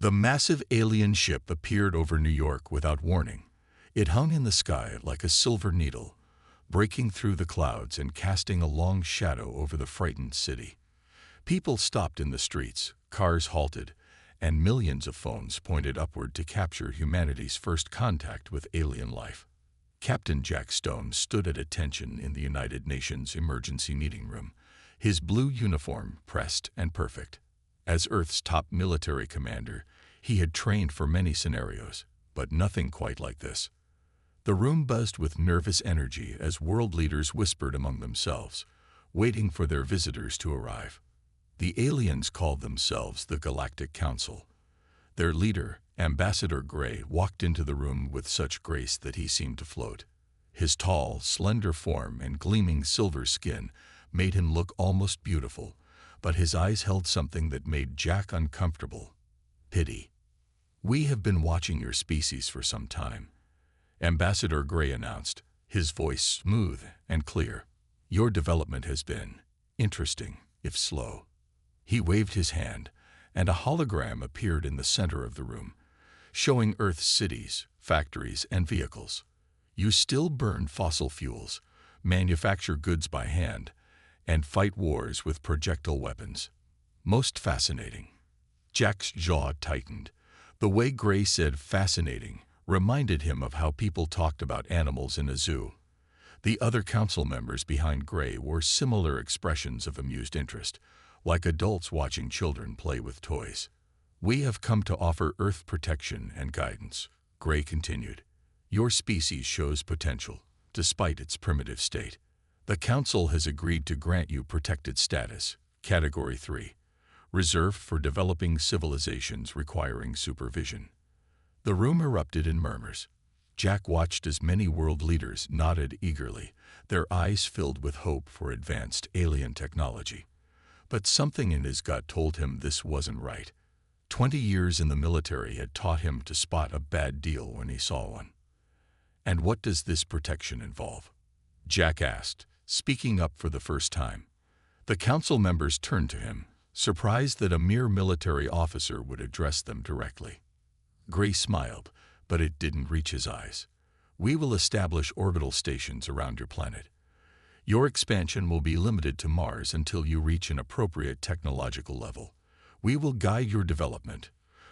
The massive alien ship appeared over New York without warning. It hung in the sky like a silver needle, breaking through the clouds and casting a long shadow over the frightened city. People stopped in the streets, cars halted, and millions of phones pointed upward to capture humanity's first contact with alien life. Captain Jack Stone stood at attention in the United Nations emergency meeting room, his blue uniform pressed and perfect. As Earth's top military commander, he had trained for many scenarios, but nothing quite like this. The room buzzed with nervous energy as world leaders whispered among themselves, waiting for their visitors to arrive. The aliens called themselves the Galactic Council. Their leader, Ambassador Gray, walked into the room with such grace that he seemed to float. His tall, slender form and gleaming silver skin made him look almost beautiful, but his eyes held something that made Jack uncomfortable: pity. "We have been watching your species for some time," Ambassador Gray announced, his voice smooth and clear. "Your development has been interesting, if slow." He waved his hand, and a hologram appeared in the center of the room, showing Earth's cities, factories, and vehicles. "You still burn fossil fuels, manufacture goods by hand, and fight wars with projectile weapons. Most fascinating." Jack's jaw tightened. The way Gray said "fascinating" reminded him of how people talked about animals in a zoo. The other council members behind Gray wore similar expressions of amused interest, like adults watching children play with toys. "We have come to offer Earth protection and guidance," Gray continued. "Your species shows potential, despite its primitive state. The Council has agreed to grant you protected status, Category 3, reserved for developing civilizations requiring supervision." The room erupted in murmurs. Jack watched as many world leaders nodded eagerly, their eyes filled with hope for advanced alien technology. But something in his gut told him this wasn't right. 20 years in the military had taught him to spot a bad deal when he saw one. "And what does this protection involve?" Jack asked, speaking up for the first time. The council members turned to him, surprised that a mere military officer would address them directly. Gray smiled, but it didn't reach his eyes. "We will establish orbital stations around your planet. Your expansion will be limited to Mars until you reach an appropriate technological level. We will guide your development,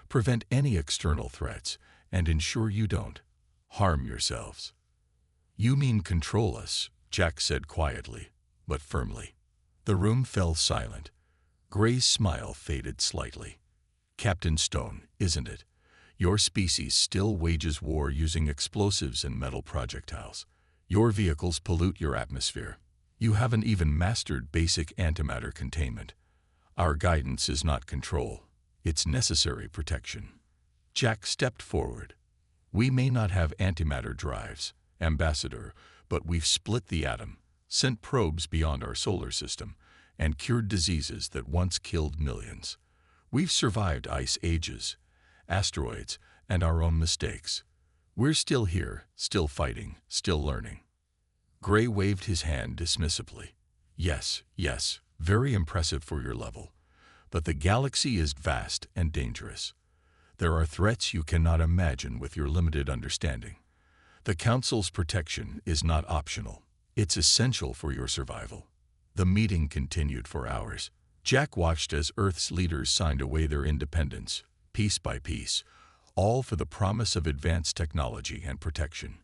prevent any external threats, and ensure you don't harm yourselves." "You mean control us," Jack said quietly, but firmly. The room fell silent. Gray's smile faded slightly. "Captain Stone, isn't it? Your species still wages war using explosives and metal projectiles. Your vehicles pollute your atmosphere. You haven't even mastered basic antimatter containment. Our guidance is not control. It's necessary protection." Jack stepped forward. "We may not have antimatter drives, Ambassador, but we've split the atom, sent probes beyond our solar system, and cured diseases that once killed millions. We've survived ice ages, asteroids, and our own mistakes. We're still here, still fighting, still learning." Gray waved his hand dismissively. Yes, very impressive for your level. But the galaxy is vast and dangerous. There are threats you cannot imagine with your limited understanding. The Council's protection is not optional. It's essential for your survival." The meeting continued for hours. Jack watched as Earth's leaders signed away their independence, piece by piece, all for the promise of advanced technology and protection.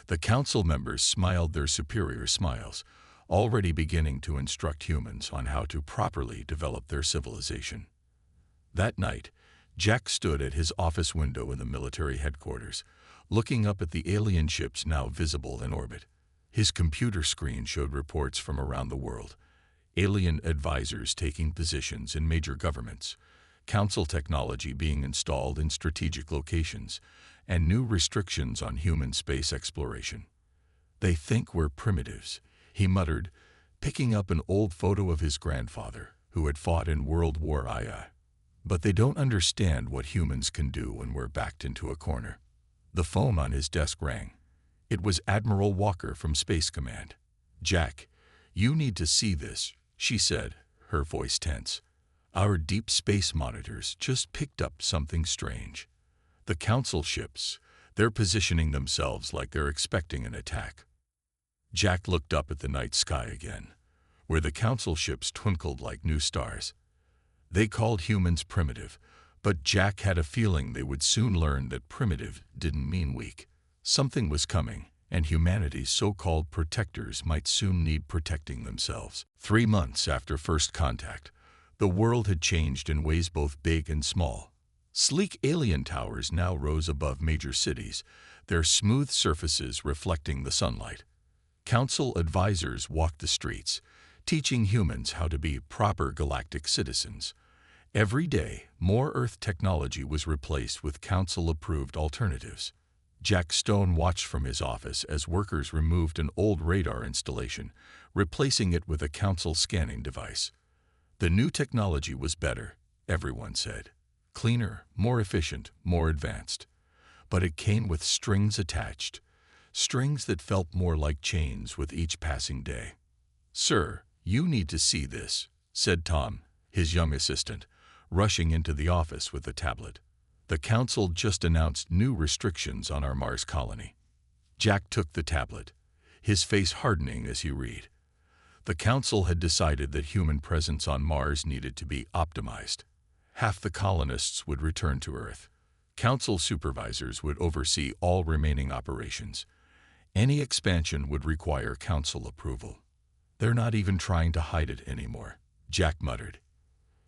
The council members smiled their superior smiles, already beginning to instruct humans on how to properly develop their civilization. That night, Jack stood at his office window in the military headquarters, looking up at the alien ships now visible in orbit. His computer screen showed reports from around the world, alien advisors taking positions in major governments, council technology being installed in strategic locations, and new restrictions on human space exploration. "They think we're primitives," he muttered, picking up an old photo of his grandfather, who had fought in World War II. "But they don't understand what humans can do when we're backed into a corner." The phone on his desk rang. It was Admiral Walker from Space Command. "Jack, you need to see this," she said, her voice tense. Our deep space monitors just picked up something strange. The Council ships, they're positioning themselves like they're expecting an attack. Jack looked up at the night sky again, where the Council ships twinkled like new stars. They called humans primitive, but Jack had a feeling they would soon learn that primitive didn't mean weak. Something was coming, and humanity's so-called protectors might soon need protecting themselves. 3 months after first contact, the world had changed in ways both big and small. Sleek alien towers now rose above major cities, their smooth surfaces reflecting the sunlight. Council advisors walked the streets, teaching humans how to be proper galactic citizens. Every day, more Earth technology was replaced with Council-approved alternatives. Jack Stone watched from his office as workers removed an old radar installation, replacing it with a Council scanning device. The new technology was better, everyone said. Cleaner, more efficient, more advanced. But it came with strings attached, strings that felt more like chains with each passing day. "Sir, you need to see this," said Tom, his young assistant, rushing into the office with a tablet. "The Council just announced new restrictions on our Mars colony." Jack took the tablet, his face hardening as he read. The Council had decided that human presence on Mars needed to be optimized. Half the colonists would return to Earth. Council supervisors would oversee all remaining operations. Any expansion would require Council approval. "They're not even trying to hide it anymore," Jack muttered.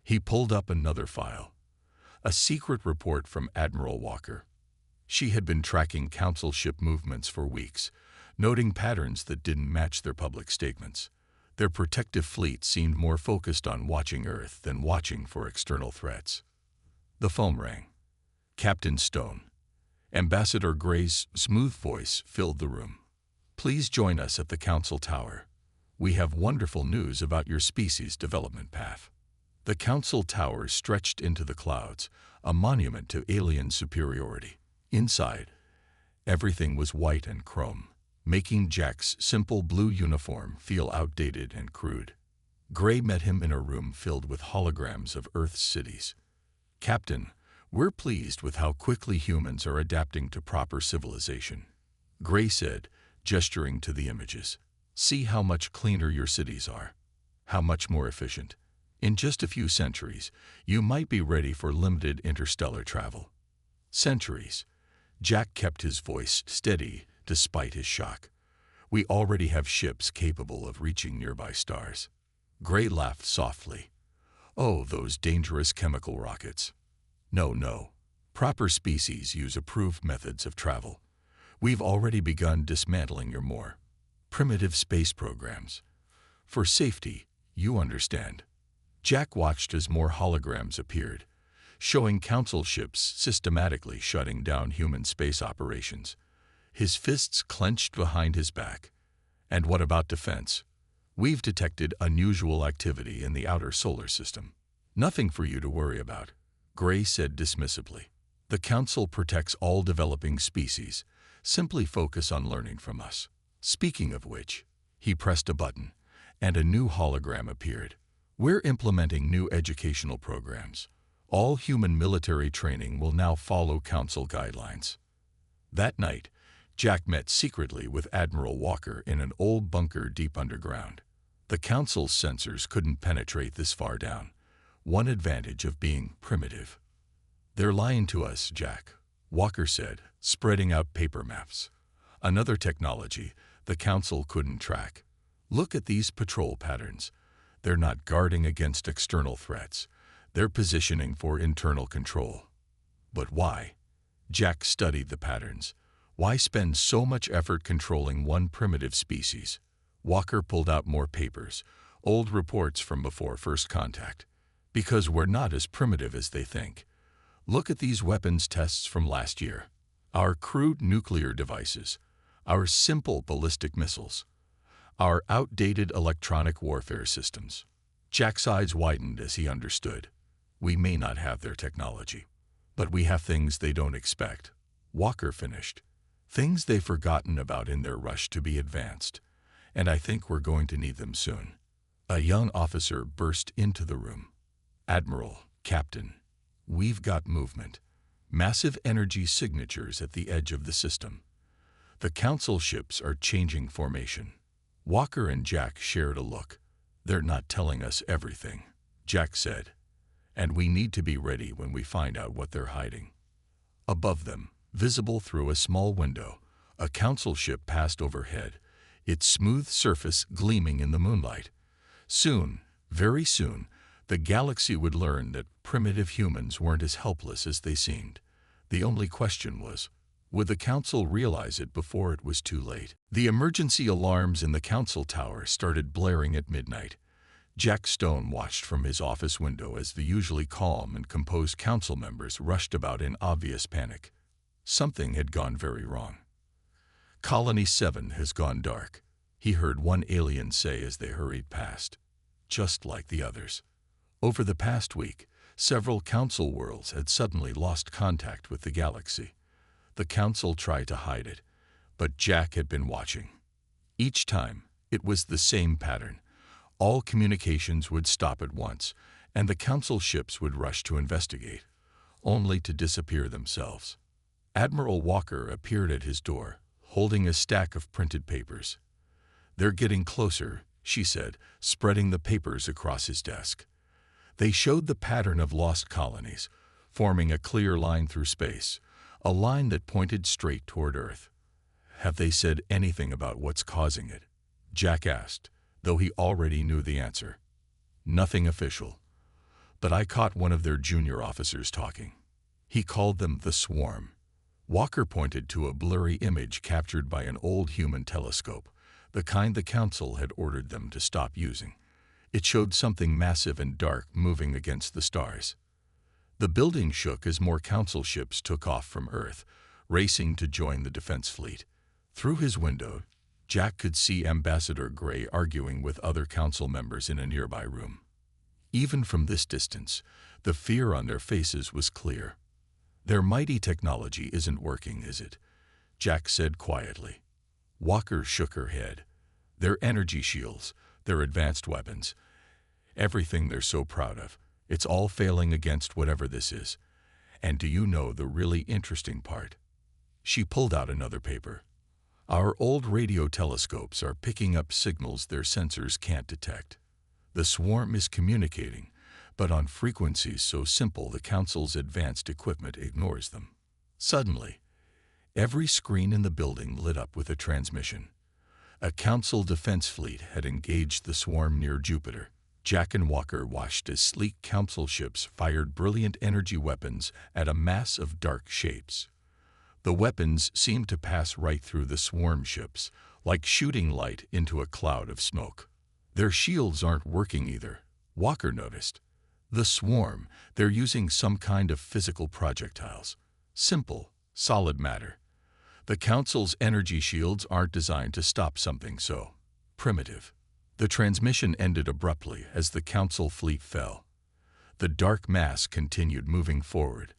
He pulled up another file. A secret report from Admiral Walker. She had been tracking Council ship movements for weeks, noting patterns that didn't match their public statements. Their protective fleet seemed more focused on watching Earth than watching for external threats. The phone rang. Captain Stone. Ambassador Gray's smooth voice filled the room. "Please join us at the Council Tower. We have wonderful news about your species' development path." The Council Tower stretched into the clouds, a monument to alien superiority. Inside, everything was white and chrome, making Jack's simple blue uniform feel outdated and crude. Gray met him in a room filled with holograms of Earth's cities. "Captain, we're pleased with how quickly humans are adapting to proper civilization," Gray said, gesturing to the images. "See how much cleaner your cities are, how much more efficient. In just a few centuries, you might be ready for limited interstellar travel." Centuries. Jack kept his voice steady despite his shock. "We already have ships capable of reaching nearby stars." Gray laughed softly. "Oh, those dangerous chemical rockets." No. Proper species use approved methods of travel. We've already begun dismantling your more primitive space programs. For safety, you understand." Jack watched as more holograms appeared, showing Council ships systematically shutting down human space operations. His fists clenched behind his back. "And what about defense? We've detected unusual activity in the outer solar system." "Nothing for you to worry about," Gray said dismissively. "The Council protects all developing species. Simply focus on learning from us." Speaking of which, he pressed a button, and a new hologram appeared. "We're implementing new educational programs. All human military training will now follow Council guidelines." That night, Jack met secretly with Admiral Walker in an old bunker deep underground. The Council's sensors couldn't penetrate this far down. One advantage of being primitive. "They're lying to us, Jack," Walker said, spreading out paper maps. "Another technology the Council couldn't track. Look at these patrol patterns. They're not guarding against external threats. They're positioning for internal control." "But why?" Jack studied the patterns. "Why spend so much effort controlling one primitive species?" Walker pulled out more papers, old reports from before first contact. "Because we're not as primitive as they think. Look at these weapons tests from last year. Our crude nuclear devices, our simple ballistic missiles, our outdated electronic warfare systems." Jack's eyes widened as he understood. "We may not have their technology, but we have things they don't expect," Walker finished. "Things they've forgotten about in their rush to be advanced. And I think we're going to need them soon." A young officer burst into the room. "Admiral, Captain, we've got movement. Massive energy signatures at the edge of the system. The Council ships are changing formation." Walker and Jack shared a look. "They're not telling us everything," Jack said, "and we need to be ready when we find out what they're hiding." Above them, visible through a small window, a Council ship passed overhead, its smooth surface gleaming in the moonlight. Soon, very soon, the galaxy would learn that primitive humans weren't as helpless as they seemed. The only question was, would the Council realize it before it was too late? The emergency alarms in the Council tower started blaring at midnight. Jack Stone watched from his office window as the usually calm and composed Council members rushed about in obvious panic. Something had gone very wrong. "Colony 7 has gone dark," he heard one alien say as they hurried past. Just like the others. Over the past week, several Council worlds had suddenly lost contact with the galaxy. The Council tried to hide it, but Jack had been watching. Each time, it was the same pattern. All communications would stop at once, and the Council ships would rush to investigate, only to disappear themselves. Admiral Walker appeared at his door, holding a stack of printed papers. "They're getting closer," she said, spreading the papers across his desk. They showed the pattern of lost colonies, forming a clear line through space, a line that pointed straight toward Earth. "Have they said anything about what's causing it?" Jack asked, though he already knew the answer. "Nothing official. But I caught one of their junior officers talking. He called them the Swarm." Walker pointed to a blurry image captured by an old human telescope, the kind the Council had ordered them to stop using. It showed something massive and dark moving against the stars. The building shook as more Council ships took off from Earth, racing to join the defense fleet. Through his window, Jack could see Ambassador Gray arguing with other Council members in a nearby room. Even from this distance, the fear on their faces was clear. "Their mighty technology isn't working, is it?" Jack said quietly. Walker shook her head. "Their energy shields, their advanced weapons, everything they're so proud of, it's all failing against whatever this is. And do you know the really interesting part?" She pulled out another paper. "Our old radio telescopes are picking up signals their sensors can't detect. The Swarm is communicating, but on frequencies so simple the Council's advanced equipment ignores them." Suddenly, every screen in the building lit up with a transmission. A Council defense fleet had engaged the Swarm near Jupiter. Jack and Walker watched as sleek Council ships fired brilliant energy weapons at a mass of dark shapes. The weapons seemed to pass right through the Swarm ships, like shooting light into a cloud of smoke. "Their shields aren't working either," Walker noticed. "The Swarm, they're using some kind of physical projectiles. Simple, solid matter. The Council's energy shields aren't designed to stop something so primitive." The transmission ended abruptly as the Council fleet fell. The dark mass continued moving forward,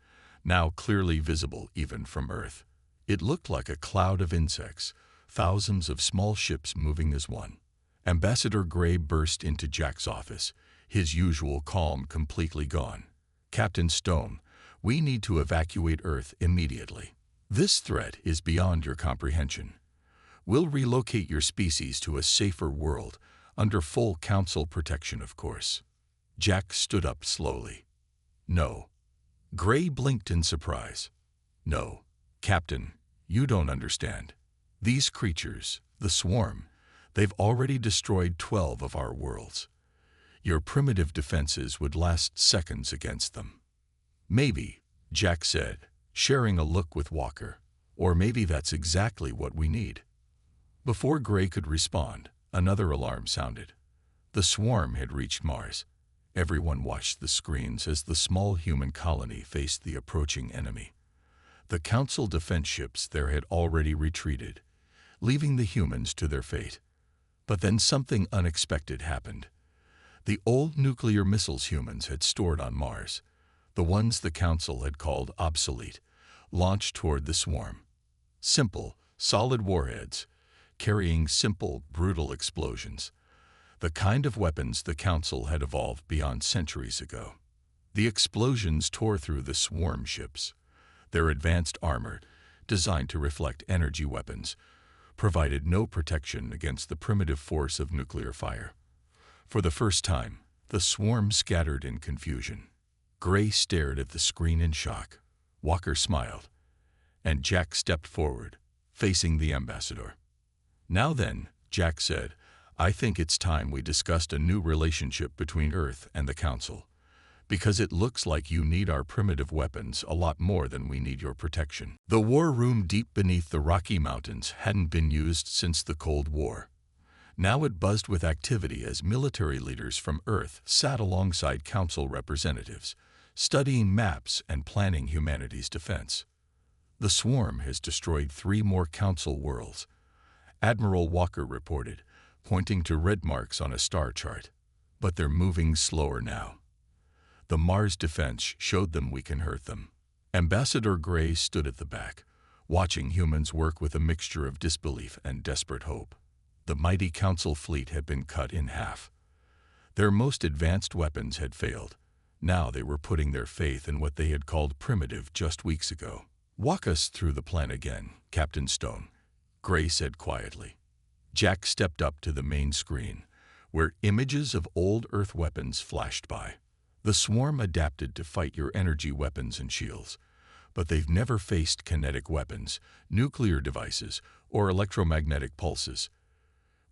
now clearly visible even from Earth. It looked like a cloud of insects, thousands of small ships moving as one. Ambassador Gray burst into Jack's office, his usual calm completely gone. "Captain Stone, we need to evacuate Earth immediately. This threat is beyond your comprehension. We'll relocate your species to a safer world, under full Council protection, of course." Jack stood up slowly. "No." Gray blinked in surprise. "No, Captain, you don't understand. These creatures, the Swarm, they've already destroyed 12 of our worlds. Your primitive defenses would last seconds against them." "Maybe," Jack said, sharing a look with Walker, "or maybe that's exactly what we need." Before Gray could respond, another alarm sounded. The Swarm had reached Mars. Everyone watched the screens as the small human colony faced the approaching enemy. The Council defense ships there had already retreated, leaving the humans to their fate. But then something unexpected happened. The old nuclear missiles humans had stored on Mars, the ones the Council had called obsolete, launched toward the Swarm. Simple, solid warheads, carrying simple, brutal explosions. The kind of weapons the Council had evolved beyond centuries ago. The explosions tore through the swarm ships. Their advanced armor, designed to reflect energy weapons, provided no protection against the primitive force of nuclear fire. For the first time, the swarm scattered in confusion. Gray stared at the screen in shock. Walker smiled, and Jack stepped forward, facing the ambassador. "Now then," Jack said, "I think it's time we discussed a new relationship between Earth and the Council, because it looks like you need our primitive weapons a lot more than we need your protection." The war room deep beneath the Rocky Mountains hadn't been used since the Cold War. Now it buzzed with activity as military leaders from Earth sat alongside Council representatives, studying maps and planning humanity's defense. "The swarm has destroyed 3 more Council worlds," Admiral Walker reported, pointing to red marks on a star chart. "But they're moving slower now. The Mars defense showed them we can hurt them." Ambassador Gray stood at the back, watching humans work with a mixture of disbelief and desperate hope. The mighty Council fleet had been cut in half. Their most advanced weapons had failed. Now they were putting their faith in what they had called primitive just weeks ago. "Walk us through the plan again, Captain Stone," Gray said quietly. Jack stepped up to the main screen, where images of old Earth weapons flashed by. "The swarm adapted to fight your energy weapons and shields, but they've never faced kinetic weapons, nuclear devices, or electromagnetic pulses.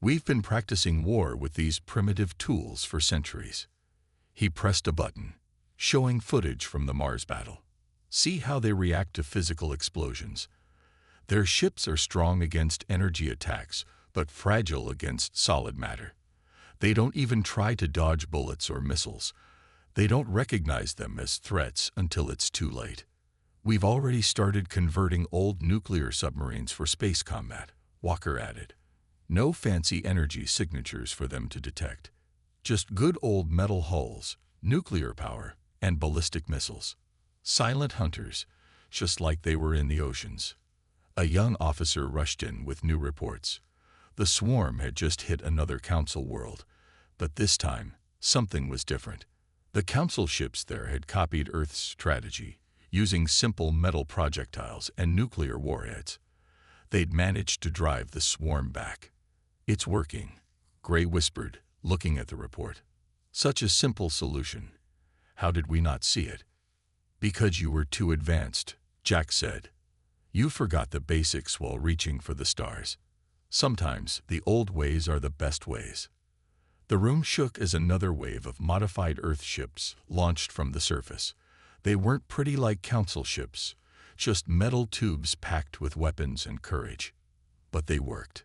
We've been practicing war with these primitive tools for centuries." He pressed a button, showing footage from the Mars battle. "See how they react to physical explosions. Their ships are strong against energy attacks, but fragile against solid matter. They don't even try to dodge bullets or missiles. They don't recognize them as threats until it's too late. We've already started converting old nuclear submarines for space combat," Walker added. "No fancy energy signatures for them to detect. Just good old metal hulls, nuclear power, and ballistic missiles. Silent hunters, just like they were in the oceans." A young officer rushed in with new reports. The swarm had just hit another Council world, but this time, something was different. The Council ships there had copied Earth's strategy, using simple metal projectiles and nuclear warheads. They'd managed to drive the swarm back. "It's working," Gray whispered, looking at the report. "Such a simple solution. How did we not see it?" "Because you were too advanced," Jack said. "You forgot the basics while reaching for the stars. Sometimes the old ways are the best ways." The room shook as another wave of modified Earth ships launched from the surface. They weren't pretty like Council ships, just metal tubes packed with weapons and courage. But they worked.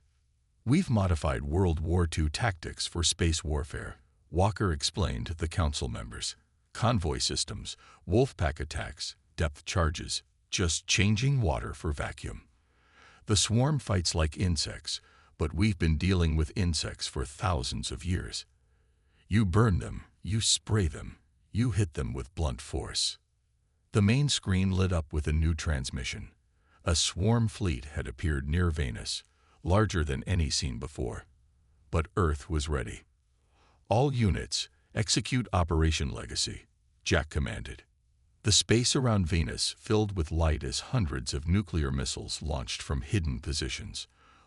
"We've modified World War II tactics for space warfare," Walker explained to the Council members. "Convoy systems, wolfpack attacks, depth charges, just changing water for vacuum. The swarm fights like insects, but we've been dealing with insects for thousands of years. You burn them, you spray them, you hit them with blunt force." The main screen lit up with a new transmission. A swarm fleet had appeared near Venus, larger than any seen before. But Earth was ready. "All units, execute Operation Legacy," Jack commanded. The space around Venus filled with light as hundreds of nuclear missiles launched from hidden positions.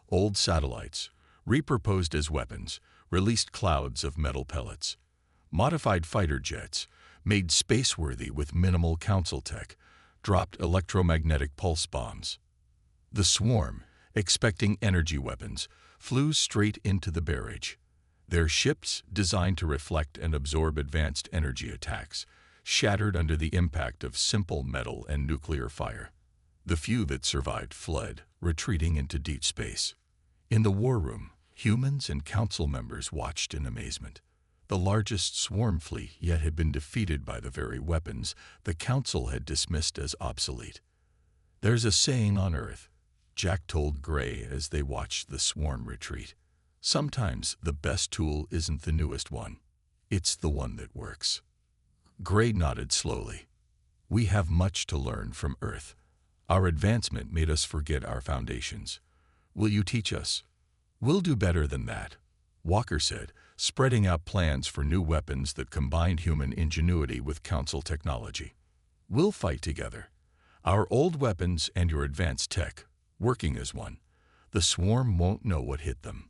Old satellites, repurposed as weapons, released clouds of metal pellets. Modified fighter jets, made spaceworthy with minimal Council tech, dropped electromagnetic pulse bombs. The swarm, expecting energy weapons, flew straight into the barrage. Their ships, designed to reflect and absorb advanced energy attacks, shattered under the impact of simple metal and nuclear fire. The few that survived fled, retreating into deep space. In the war room, humans and Council members watched in amazement. The largest swarm fleet yet had been defeated by the very weapons the Council had dismissed as obsolete. "There's a saying on Earth," Jack told Gray as they watched the swarm retreat. "Sometimes the best tool isn't the newest one. It's the one that works." Gray nodded slowly. "We have much to learn from Earth. Our advancement made us forget our foundations. Will you teach us?" "We'll do better than that," Walker said, spreading out plans for new weapons that combined human ingenuity with Council technology. We'll fight together. Our old weapons and your advanced tech, working as one. The swarm won't know what hit them.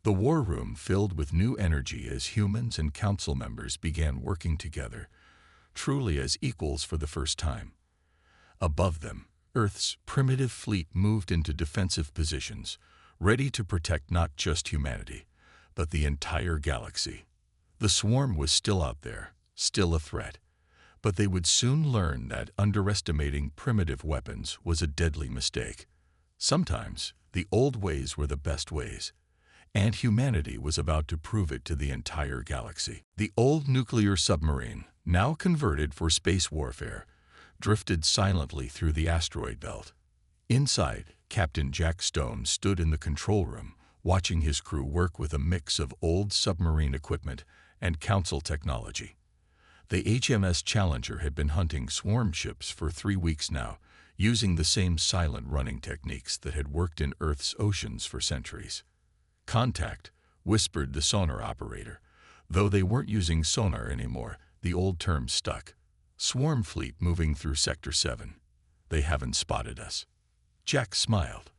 The war room filled with new energy as humans and Council members began working together, truly as equals for the first time. Above them, Earth's primitive fleet moved into defensive positions, ready to protect not just humanity, but the entire galaxy. The swarm was still out there, still a threat, but they would soon learn that underestimating primitive weapons was a deadly mistake. Sometimes, the old ways were the best ways, and humanity was about to prove it to the entire galaxy. The old nuclear submarine, now converted for space warfare, drifted silently through the asteroid belt. Inside, Captain Jack Stone stood in the control room, watching his crew work with a mix of old submarine equipment and Council technology. The HMS Challenger had been hunting swarm ships for 3 weeks now, using the same silent running techniques that had worked in Earth's oceans for centuries. "Contact," whispered the sonar operator. Though they weren't using sonar anymore, the old term stuck. "Swarm fleet moving through Sector 7. They haven't spotted us." Jack smiled.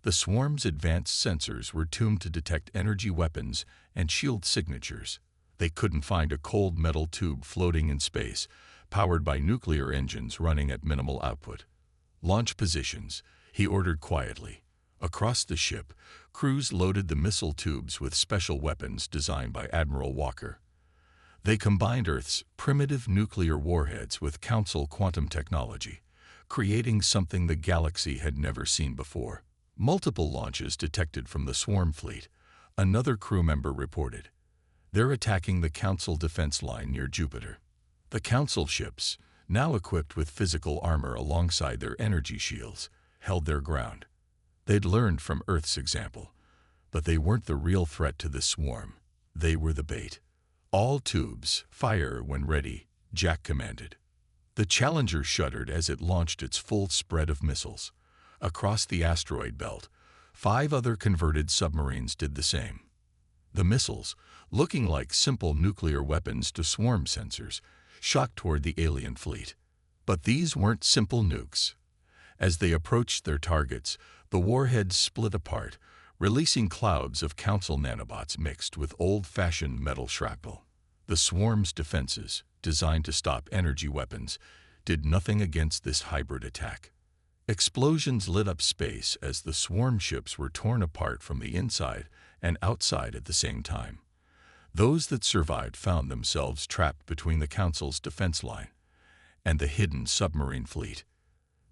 The swarm's advanced sensors were tuned to detect energy weapons and shield signatures. They couldn't find a cold metal tube floating in space, powered by nuclear engines running at minimal output. "Launch positions," he ordered quietly. Across the ship, crews loaded the missile tubes with special weapons designed by Admiral Walker. They combined Earth's primitive nuclear warheads with Council quantum technology, creating something the galaxy had never seen before. Multiple launches detected from the swarm fleet, another crew member reported. They're attacking the Council defense line near Jupiter. The Council ships, now equipped with physical armor alongside their energy shields, held their ground. They'd learned from Earth's example, but they weren't the real threat to the swarm. They were the bait. "All tubes, fire when ready," Jack commanded. The Challenger shuddered as it launched its full spread of missiles. Across the asteroid belt, 5 other converted submarines did the same. The missiles, looking like simple nuclear weapons to swarm sensors, shot toward the alien fleet. But these weren't simple nukes. As they approached their targets, the warheads split apart, releasing clouds of Council nanobots mixed with old-fashioned metal shrapnel. The swarm's defenses, designed to stop energy weapons, did nothing against this hybrid attack. Explosions lit up space as the swarm ships were torn apart from the inside and outside at the same time. Those that survived found themselves trapped between the Council's defense line and the hidden submarine fleet.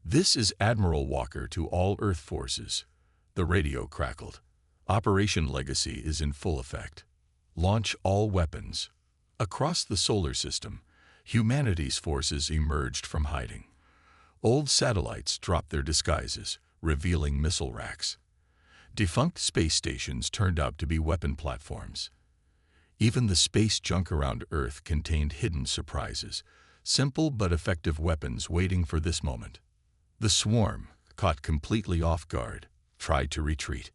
"This is Admiral Walker to all Earth forces," the radio crackled. "Operation Legacy is in full effect. Launch all weapons." Across the solar system, humanity's forces emerged from hiding. Old satellites dropped their disguises, revealing missile racks. Defunct space stations turned out to be weapon platforms. Even the space junk around Earth contained hidden surprises, simple but effective weapons waiting for this moment. The swarm, caught completely off guard, tried to retreat,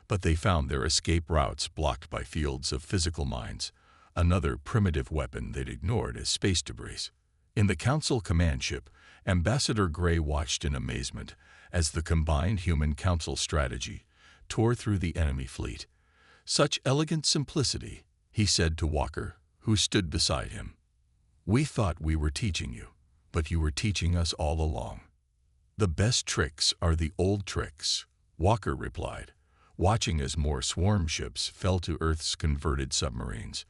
but they found their escape routes blocked by fields of physical mines, another primitive weapon they'd ignored as space debris. In the Council command ship, Ambassador Gray watched in amazement as the combined human Council strategy tore through the enemy fleet. "Such elegant simplicity," he said to Walker, who stood beside him. "We thought we were teaching you, but you were teaching us all along." "The best tricks are the old tricks," Walker replied, watching as more swarm ships fell to Earth's converted submarines.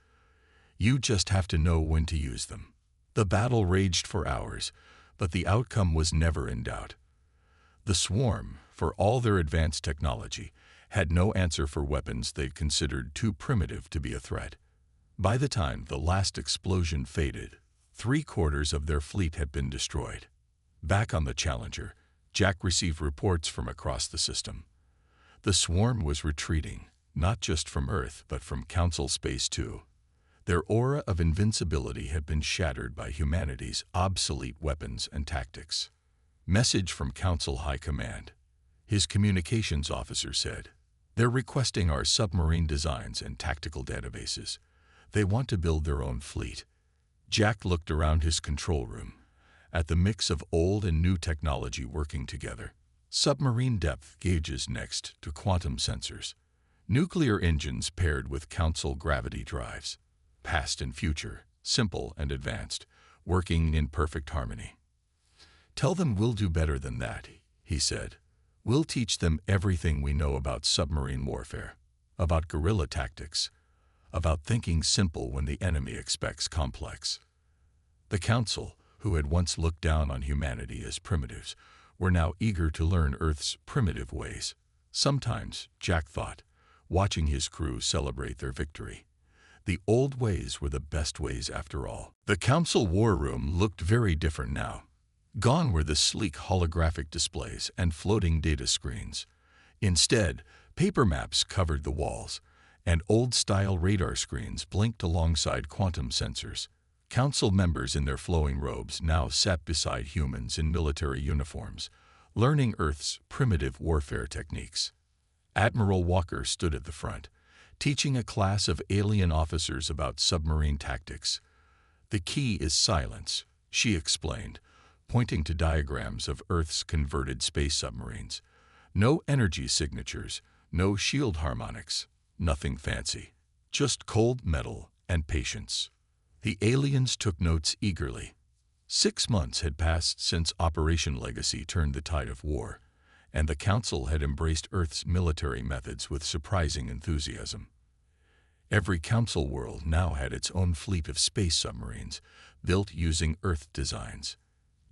"You just have to know when to use them." The battle raged for hours, but the outcome was never in doubt. The swarm, for all their advanced technology, had no answer for weapons they'd considered too primitive to be a threat. By the time the last explosion faded, 3/4 of their fleet had been destroyed. Back on the Challenger, Jack received reports from across the system. The swarm was retreating, not just from Earth, but from Council space too. Their aura of invincibility had been shattered by humanity's obsolete weapons and tactics. Message from Council High Command. His communications officer said, They're requesting our submarine designs and tactical databases. They want to build their own fleet. Jack looked around his control room, at the mix of old and new technology working together. Submarine depth gauges next to quantum sensors. Nuclear engines paired with Council gravity drives. Past and future, simple and advanced, working in perfect harmony. "Tell them we'll do better than that," he said. "We'll teach them everything we know about submarine warfare, about guerrilla tactics, about thinking simple when the enemy expects complex." The Council, who had once looked down on humanity as primitives, were now eager to learn Earth's primitive ways. Sometimes, Jack thought, watching his crew celebrate their victory, the old ways were the best ways after all. The Council war room looked very different now. Gone were the sleek holographic displays and floating data screens. Instead, paper maps covered the walls, and old-style radar screens blinked alongside quantum sensors. Council members in their flowing robes now sat beside humans in military uniforms, learning Earth's primitive warfare techniques. Admiral Walker stood at the front, teaching a class of alien officers about submarine tactics. "The key is silence," she explained, pointing to diagrams of Earth's converted space submarines. "No energy signatures, no shield harmonics, nothing fancy. Just cold metal and patience." The aliens took notes eagerly. 6 months had passed since Operation Legacy turned the tide of war, and the Council had embraced Earth's military methods with surprising enthusiasm. Every Council world now had its own fleet of space submarines, built using Earth designs.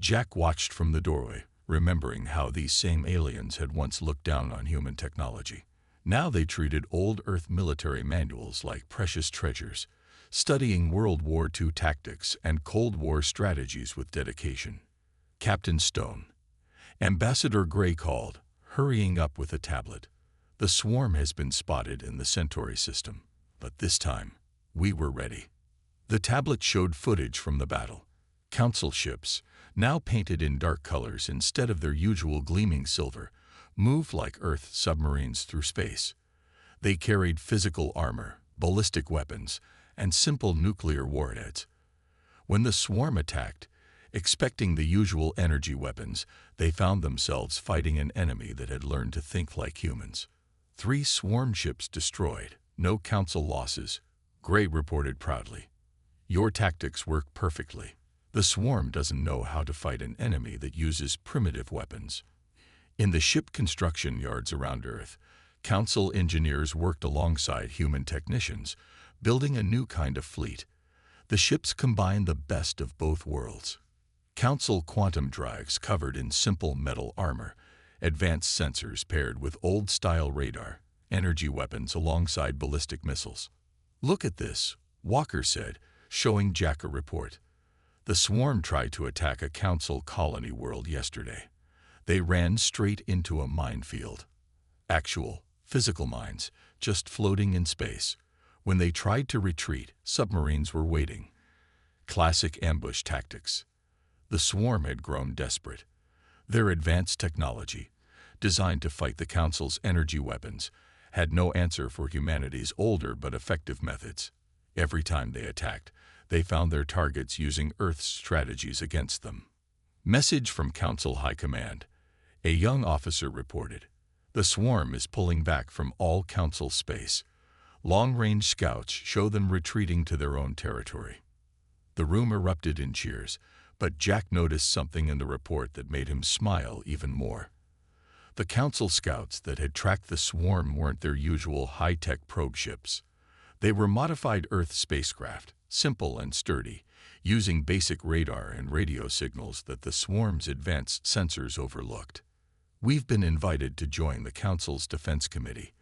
Jack watched from the doorway, remembering how these same aliens had once looked down on human technology. Now they treated old Earth military manuals like precious treasures, studying World War II tactics and Cold War strategies with dedication. "Captain Stone," Ambassador Gray called, hurrying up with a tablet. "The swarm has been spotted in the Centauri system, but this time, we were ready." The tablet showed footage from the battle. Council ships, now painted in dark colors instead of their usual gleaming silver, moved like Earth submarines through space. They carried physical armor, ballistic weapons, and simple nuclear warheads. When the swarm attacked, expecting the usual energy weapons, they found themselves fighting an enemy that had learned to think like humans. 3 swarm ships destroyed, no Council losses, Gray reported proudly. "Your tactics work perfectly. The swarm doesn't know how to fight an enemy that uses primitive weapons." In the ship construction yards around Earth, Council engineers worked alongside human technicians, building a new kind of fleet. The ships combined the best of both worlds. Council quantum drives covered in simple metal armor, advanced sensors paired with old-style radar, energy weapons alongside ballistic missiles. "Look at this," Walker said, showing Jack a report. "The swarm tried to attack a Council colony world yesterday. They ran straight into a minefield. Actual, physical mines, just floating in space. When they tried to retreat, submarines were waiting. Classic ambush tactics." The swarm had grown desperate. Their advanced technology, designed to fight the Council's energy weapons, had no answer for humanity's older but effective methods. Every time they attacked, they found their targets using Earth's strategies against them. "Message from Council High Command," a young officer reported. "The swarm is pulling back from all Council space. Long-range scouts show them retreating to their own territory." The room erupted in cheers, but Jack noticed something in the report that made him smile even more. The Council scouts that had tracked the swarm weren't their usual high-tech probe ships. They were modified Earth spacecraft, simple and sturdy, using basic radar and radio signals that the swarm's advanced sensors overlooked. "We've been invited to join the Council's Defense Committee,"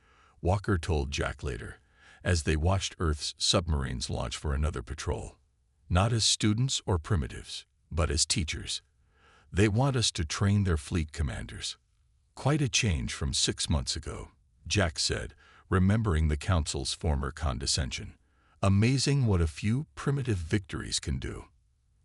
Walker told Jack later, as they watched Earth's submarines launch for another patrol. "Not as students or primitives, but as teachers. They want us to train their fleet commanders." "Quite a change from 6 months ago," Jack said, remembering the Council's former condescension. "Amazing what a few primitive victories can do."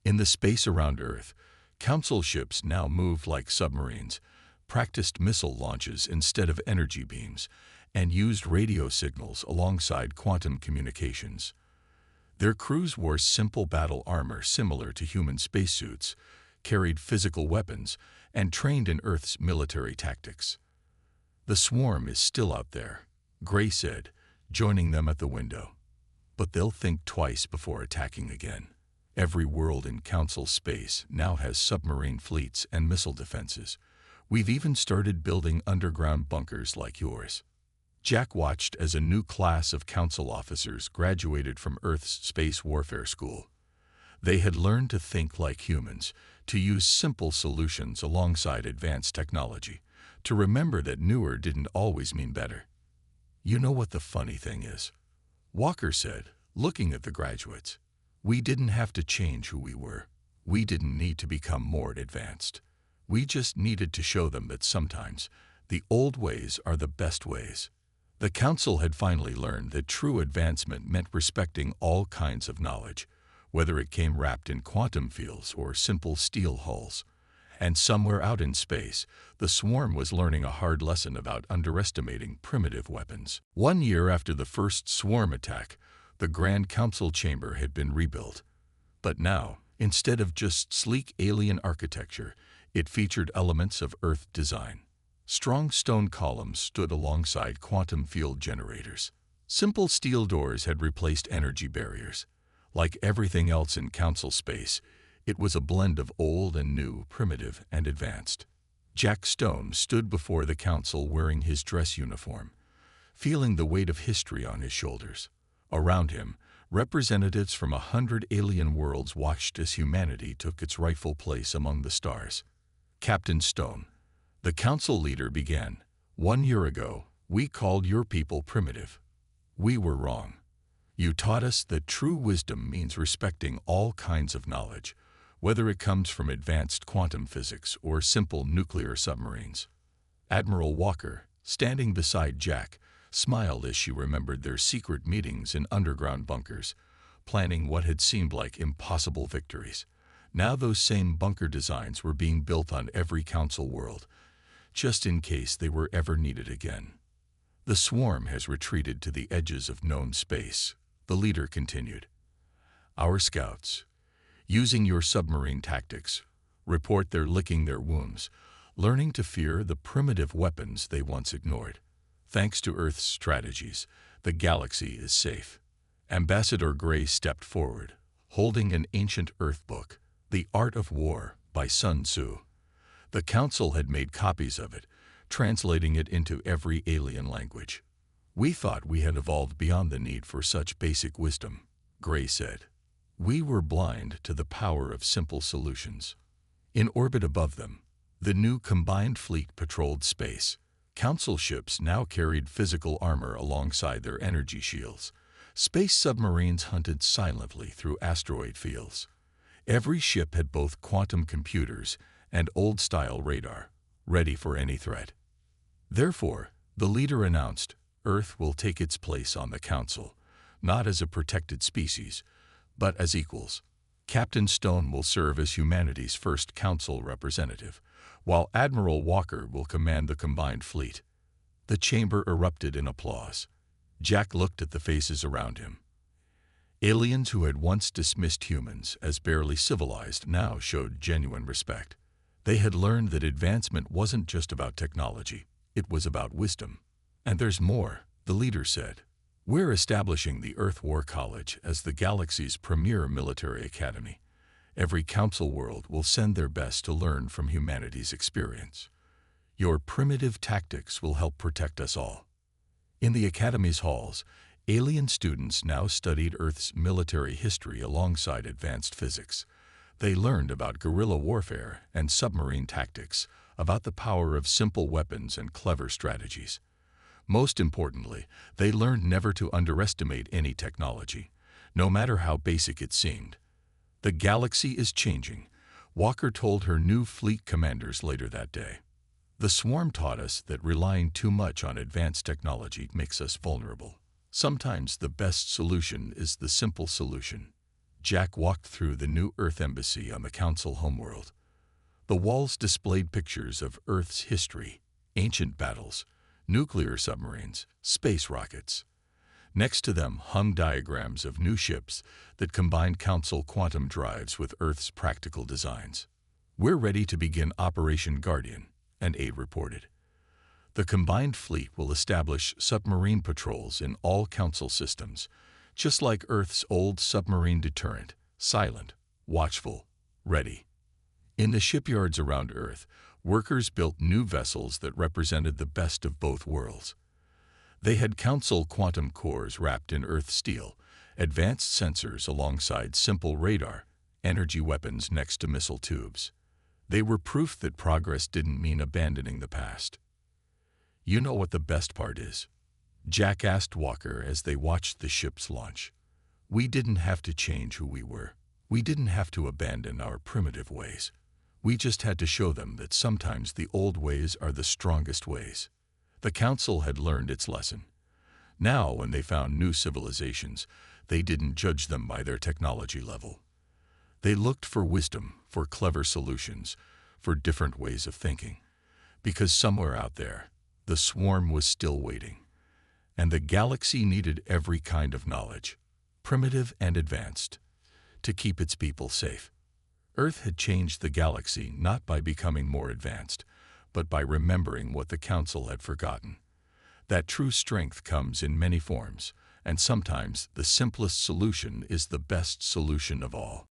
In the space around Earth, Council ships now moved like submarines, practiced missile launches instead of energy beams, and used radio signals alongside quantum communications. Their crews wore simple battle armor similar to human spacesuits, carried physical weapons, and trained in Earth's military tactics. "The swarm is still out there," Gray said, joining them at the window. "But they'll think twice before attacking again. Every world in Council space now has submarine fleets and missile defenses. We've even started building underground bunkers like yours." Jack watched as a new class of Council officers graduated from Earth's Space Warfare School. They had learned to think like humans, to use simple solutions alongside advanced technology, to remember that newer didn't always mean better. "You know what the funny thing is?" Walker said, looking at the graduates. "We didn't have to change who we were. We didn't need to become more advanced. We just needed to show them that sometimes the old ways are the best ways." The Council had finally learned that true advancement meant respecting all kinds of knowledge, whether it came wrapped in quantum fields or simple steel hulls. And somewhere out in space, the swarm was learning a hard lesson about underestimating primitive weapons. 1 year after the first swarm attack, the Grand Council chamber had been rebuilt. But now, instead of just sleek alien architecture, it featured elements of Earth design. Strong stone columns stood alongside quantum field generators. Simple steel doors had replaced energy barriers. Like everything else in Council space, it was a blend of old and new, primitive and advanced. Jack Stone stood before the Council wearing his dress uniform, feeling the weight of history on his shoulders. Around him, representatives from 100 alien worlds watched as humanity took its rightful place among the stars. "Captain Stone," the Council leader began, "1 year ago, we called your people primitive. We were wrong. You taught us that true wisdom means respecting all kinds of knowledge, whether it comes from advanced quantum physics or simple nuclear submarines." Admiral Walker, standing beside Jack, smiled as she remembered their secret meetings in underground bunkers, planning what had seemed like impossible victories. Now those same bunker designs were being built on every Council world, just in case they were ever needed again. "The swarm has retreated to the edges of known space," the leader continued. "Our scouts, using your submarine tactics, report they're licking their wounds, learning to fear the primitive weapons they once ignored. Thanks to Earth's strategies, the galaxy is safe." Ambassador Gray stepped forward, holding an ancient Earth book, The Art of War by Sun Tzu. The Council had made copies of it, translating it into every alien language. "We thought we had evolved beyond the need for such basic wisdom," Gray said. "We were blind to the power of simple solutions." In orbit above them, the new combined fleet patrolled space. Council ships now carried physical armor alongside their energy shields. Space submarines hunted silently through asteroid fields. Every ship had both quantum computers and old-style radar, ready for any threat. Therefore, the leader announced, Earth will take its place on the Council, not as a protected species, but as equals. Captain Stone will serve as humanity's first Council representative, while Admiral Walker will command the combined fleet. The chamber erupted in applause. Jack looked at the faces around him. Aliens who had once dismissed humans as barely civilized now showed genuine respect. They had learned that advancement wasn't just about technology, it was about wisdom. "And there's more," the leader said. "We're establishing the Earth War College as the galaxy's premier military academy. Every Council world will send their best to learn from humanity's experience. Your primitive tactics will help protect us all." In the Academy's halls, alien students now studied Earth's military history alongside advanced physics. They learned about guerrilla warfare and submarine tactics, about the power of simple weapons and clever strategies. Most importantly, they learned never to underestimate any technology, no matter how basic it seemed. "The galaxy is changing," Walker told her new fleet commanders later that day. "The swarm taught us that relying too much on advanced technology makes us vulnerable. Sometimes the best solution is the simple solution." Jack walked through the new Earth Embassy on the Council homeworld. The walls displayed pictures of Earth's history, ancient battles, nuclear submarines, space rockets. Next to them hung diagrams of new ships that combined Council quantum drives with Earth's practical designs. "We're ready to begin Operation Guardian," an aide reported. "The combined fleet will establish submarine patrols in all Council systems, just like Earth's old submarine deterrent, silent, watchful, ready." In the shipyards around Earth, workers built new vessels that represented the best of both worlds. They had Council quantum cores wrapped in Earth steel, advanced sensors alongside simple radar, energy weapons next to missile tubes. They were proof that progress didn't mean abandoning the past. "You know what the best part is?" Jack asked Walker as they watched the ships launch. "We didn't have to change who we were. We didn't have to abandon our primitive ways. We just had to show them that sometimes the old ways are the strongest ways." The Council had learned its lesson. Now, when they found new civilizations, they didn't judge them by their technology level. They looked for wisdom, for clever solutions, for different ways of thinking. Because somewhere out there, the swarm was still waiting. And the galaxy needed every kind of knowledge, primitive and advanced, to keep its people safe. Earth had changed the galaxy not by becoming more advanced, but by remembering what the Council had forgotten. That true strength comes in many forms, and sometimes the simplest solution is the best solution of all.